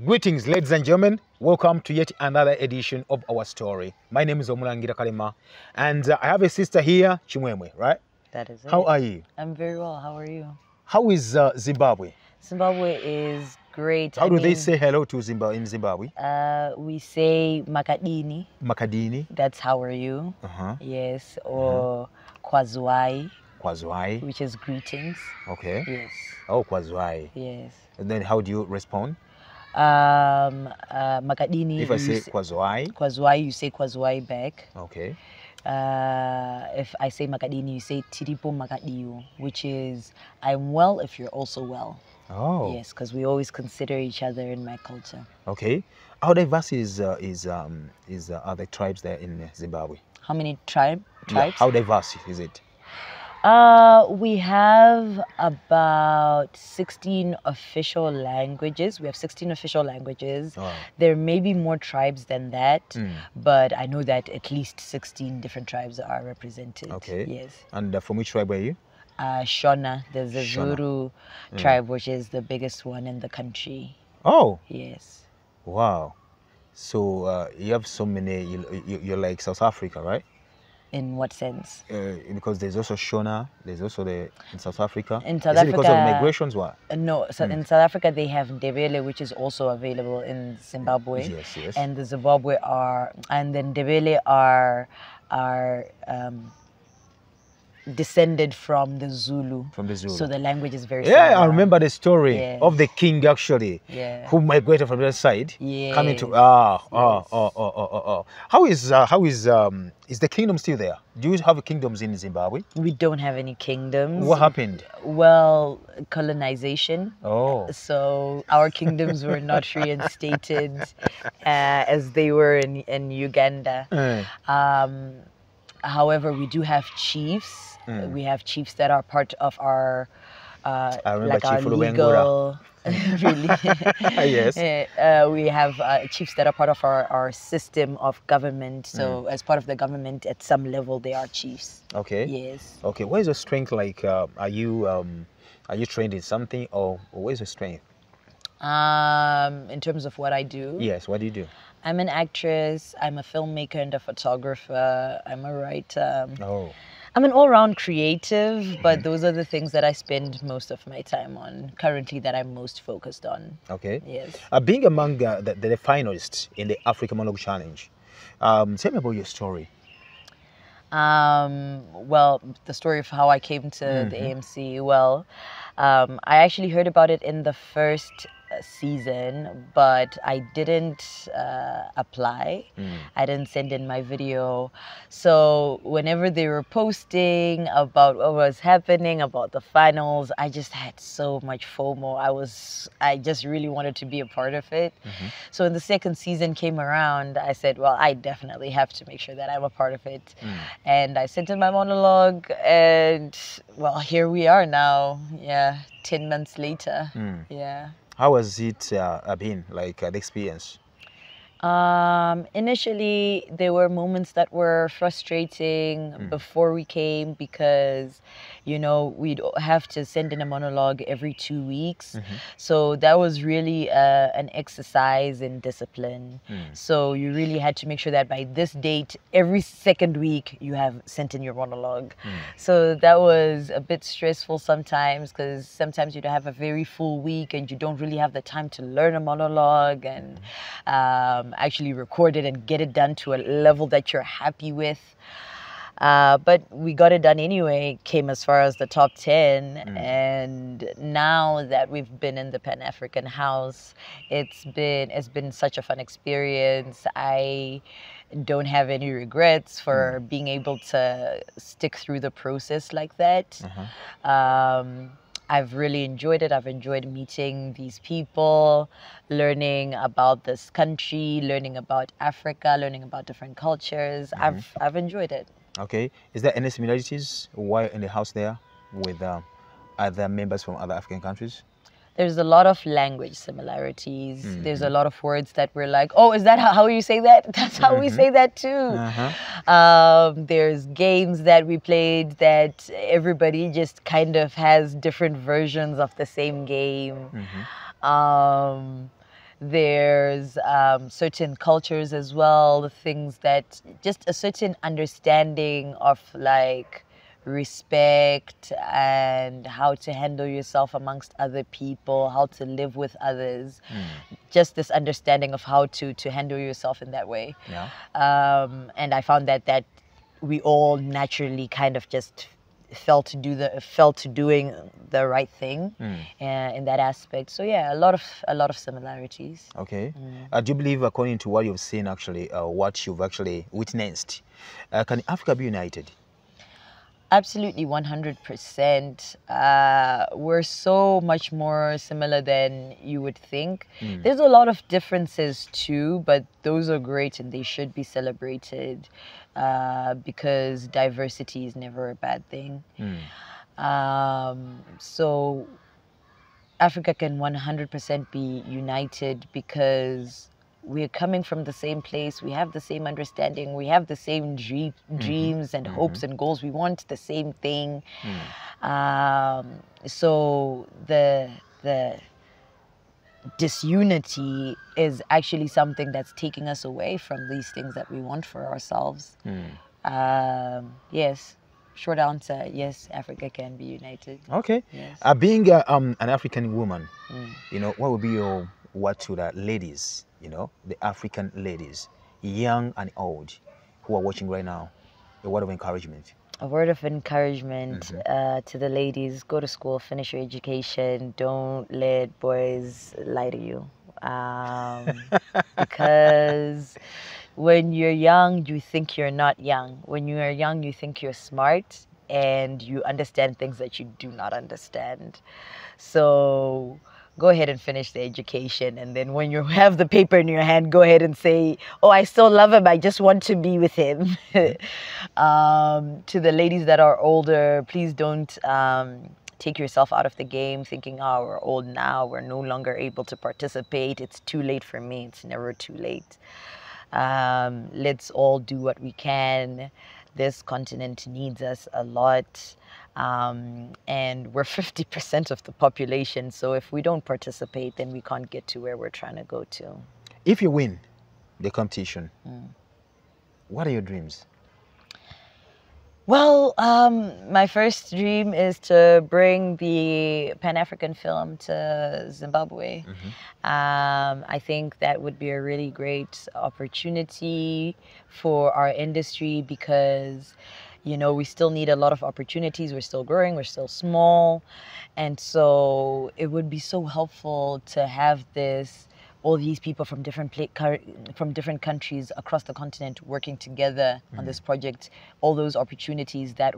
Greetings, ladies and gentlemen. Welcome to yet another edition of our story. My name is Omulangira Kalema, and I have a sister here, Chimwemwe, right? That is it. How are you? I'm very well. How are you? How is Zimbabwe? Zimbabwe is great. How do they say hello to Zimbabwe in Zimbabwe? We say makadini. Makadini. That's how are you. Yes. Or kwazwai. Kwazwai. Which is greetings. Okay. Yes. Oh, kwazwai. Yes. And then how do you respond? Makadini. If I say kwazwai, you say kwazwai back. Okay. If I say makadini, you say tiripo makadiyo, which is I'm well if you're also well. Oh. Yes, because we always consider each other in my culture. Okay. How diverse are the tribes there in Zimbabwe? How many tribes? Yeah. How diverse is it? We have about 16 official languages. We have 16 official languages. Oh. There may be more tribes than that, but I know that at least 16 different tribes are represented. Okay. Yes. And from which tribe are you? Shona. There's the Zulu tribe, which is the biggest one in the country. Oh. Yes. Wow. So you have so many, you're like South Africa, right? In what sense? Because there's also Shona, there's also in South Africa. In South Africa, because of migrations, what? No, so in South Africa they have Ndebele, which is also available in Zimbabwe. Yes, yes. And the Zimbabwe and then Ndebele are descended from the Zulu. From the Zulu. So the language is very similar. Yeah, I remember the story of the king actually, who migrated from the other side, coming to How is the kingdom still there? Do you have kingdoms in Zimbabwe? We don't have any kingdoms. What happened? Well, colonization. Oh. So our kingdoms were not reinstated as they were in Uganda. However, we do have chiefs. We have chiefs that are part of our like our legal. Really? Yes. We have chiefs that are part of our system of government. So as part of the government, at some level, they are chiefs. Okay. Yes. Okay. What is your strength like? Are you trained in something, or what is your strength? In terms of what I do? Yes. What do you do? I'm an actress. I'm a filmmaker and a photographer. I'm a writer. Oh. I'm an all-round creative, but those are the things that I spend most of my time on currently, that I'm most focused on. Okay. Yes. Being among the finalists in the African Monologue Challenge, tell me about your story. Well, the story of how I came to the AMC. Well, I actually heard about it in the first season, but I didn't apply. I didn't send in my video. So whenever they were posting about what was happening, about the finals, I just had so much FOMO. I just really wanted to be a part of it. So when the second season came around, I said, well, I definitely have to make sure that I'm a part of it. And I sent in my monologue, and well, here we are now. Yeah, 10 months later. Yeah. How has it been, like the experience? Initially, there were moments that were frustrating before we came, because, you know, we'd have to send in a monologue every 2 weeks. So that was really an exercise in discipline. So you really had to make sure that by this date, every second week, you have sent in your monologue. So that was a bit stressful sometimes, because sometimes you'd have a very full week and you don't really have the time to learn a monologue and actually record it and get it done to a level that you're happy with. But we got it done anyway, came as far as the top 10. And now that we've been in the Pan-African House, it's been such a fun experience. I don't have any regrets for being able to stick through the process like that. I've really enjoyed it. I've enjoyed meeting these people, learning about this country, learning about Africa, learning about different cultures. I've enjoyed it. Okay. Is there any similarities while in the house there with other members from other African countries? There's a lot of language similarities. There's a lot of words that we're like, oh, is that how you say that? That's how we say that too. There's games that we played that everybody just kind of has different versions of the same game. There's certain cultures as well, things that just a certain understanding of like respect and how to handle yourself amongst other people, how to live with others. Just this understanding of how to handle yourself in that way. Yeah. And I found that we all naturally kind of just felt to doing the right thing in that aspect. So yeah, a lot of similarities. Okay. Do you believe, according to what you've seen, actually, what you've actually witnessed, can Africa be united? Absolutely, 100%. We're so much more similar than you would think. There's a lot of differences too, but those are great and they should be celebrated because diversity is never a bad thing. So Africa can 100% be united because we're coming from the same place. We have the same understanding. We have the same dreams and hopes and goals. We want the same thing. So the disunity is actually something that's taking us away from these things that we want for ourselves. Yes. Short answer, yes, Africa can be united. Okay. Yes. Being an African woman, you know, what would be your word to the ladies, you know, the African ladies, young and old, who are watching right now? A word of encouragement. A word of encouragement to the ladies: go to school, finish your education. Don't let boys lie to you, because when you're young, you think you're not young. When you are young, you think you're smart and you understand things that you do not understand. So go ahead and finish the education. And then when you have the paper in your hand, go ahead and say, oh, I still love him. I just want to be with him. To the ladies that are older, please don't take yourself out of the game thinking, oh, we're old now. We're no longer able to participate. It's too late for me. It's never too late. Let's all do what we can. This continent needs us a lot. And we're 50% of the population. So if we don't participate, then we can't get to where we're trying to go to. If you win the competition, what are your dreams? Well, my first dream is to bring the Pan-African film to Zimbabwe. I think that would be a really great opportunity for our industry because, you know, we still need a lot of opportunities. We're still growing, we're still small. And so it would be so helpful to have all these people from different countries across the continent working together on this project, all those opportunities, that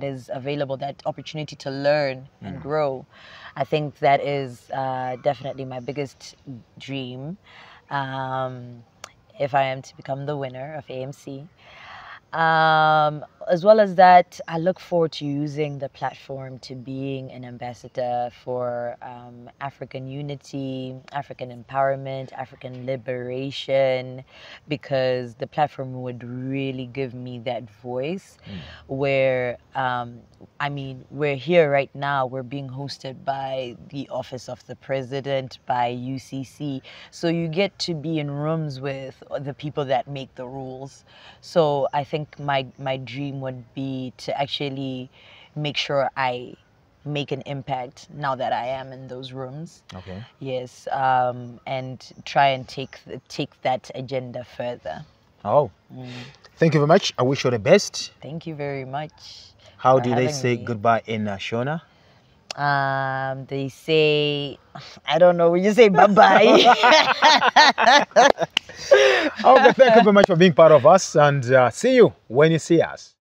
is available, that opportunity to learn and grow. I think that is definitely my biggest dream if I am to become the winner of AMC. As well as that, I look forward to using the platform to being an ambassador for African unity, African empowerment, African liberation, because the platform would really give me that voice where, I mean, we're here right now, we're being hosted by the Office of the President, by UCC, so you get to be in rooms with the people that make the rules. So I think my dream would be to actually make sure I make an impact now that I am in those rooms. Okay. Yes, and try and take that agenda further. Oh, thank you very much. I wish you the best. Thank you very much. How do they say goodbye in Shona? They say, I don't know, you say bye-bye. Okay, thank you very much for being part of us, and see you when you see us.